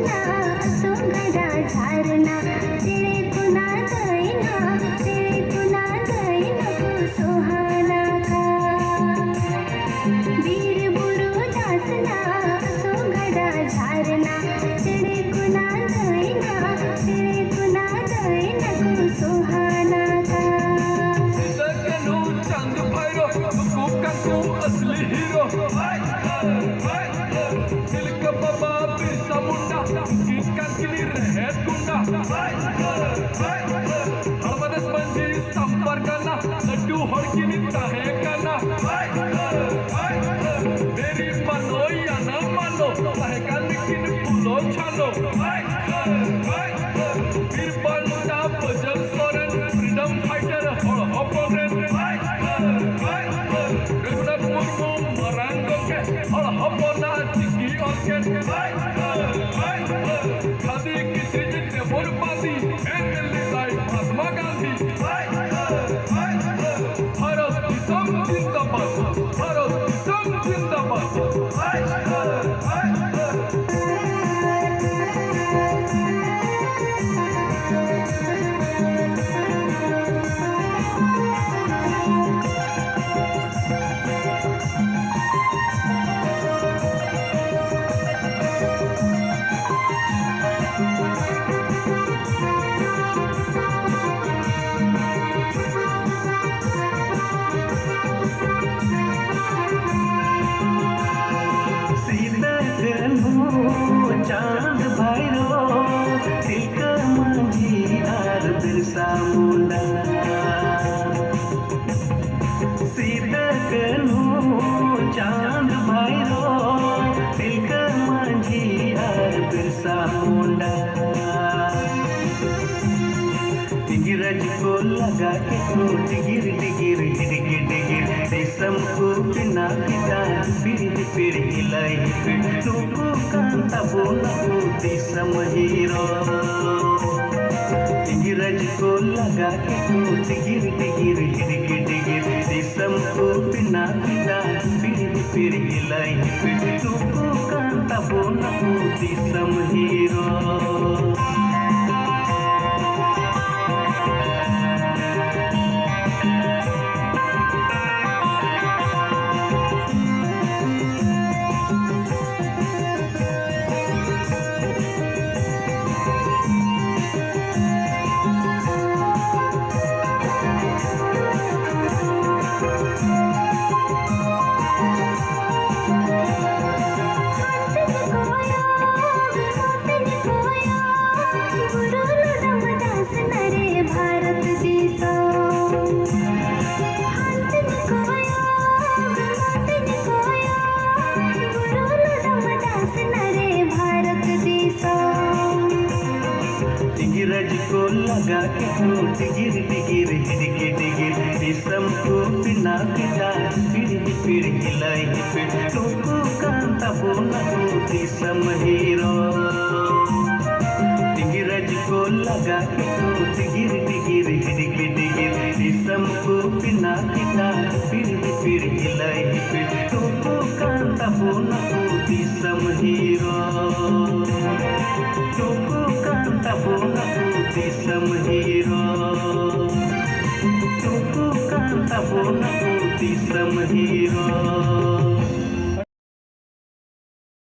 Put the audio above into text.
ना तो गड़ा झारना तेरे पुना गईना तेरे पुना गईना को सुहाना का वीर बुरु दासना तो गड़ा झारना तेरे पुना गईना तेरे पुना गईना को सुहाना का चांद भैरो तू असली हीरो दिल का बाबा बिरसा मुंडा की कंकली रहे गुंडा हरमदस मंजी संपर्कना लड्डू होड़की ताहे कना मेरी मानो या न मानो ताहे का निकिन फूलो छालो फिर बंदा बजल सोरेन फ्रीडम फाइटर और अपोनेंट रघुनाथ मुर्मू मरांगो के और हपना चिकी ऑर्केड खादी की त्रिजित ने मुरपादी एंगली लाई महात्मा गांधी भारत की संग जिंदाबाद भारत की संग जिंदाबाद चांद भैरो तिलक मंझी आर बिरसा मुंडा सीता कनु चांद भैरो तिलक मंझी आर बिरसा मुंडा गिरज को लगा के तो डिगिर डिगिर डिगिर डिगिर रेशम को बिना पिता फिर हिलाई फिर तुको कांता बोला देशम हीरो गिरज को लगा के तो डिगिर डिगिर डिगिर डिगिर रेशम को बिना पिता फिर हिलाई फिर तुको कांता बोला देशम हीरो गिरज को लगा के तो डिगिर डिगिर डिगिर डिगिर रेशम को बिना पिता फिर हिलाई फिर तुको कांता बोला देशम हीरो गिरज को लगा के तो डिगिर डिगिर डिगिर डिगिर रेशम को बिना पिता फिर हिलाई फिर तुको कांता बोला देशम हीरो तुको कांता बोला देशम हीरो तुको कांता बोला देशम हीरो।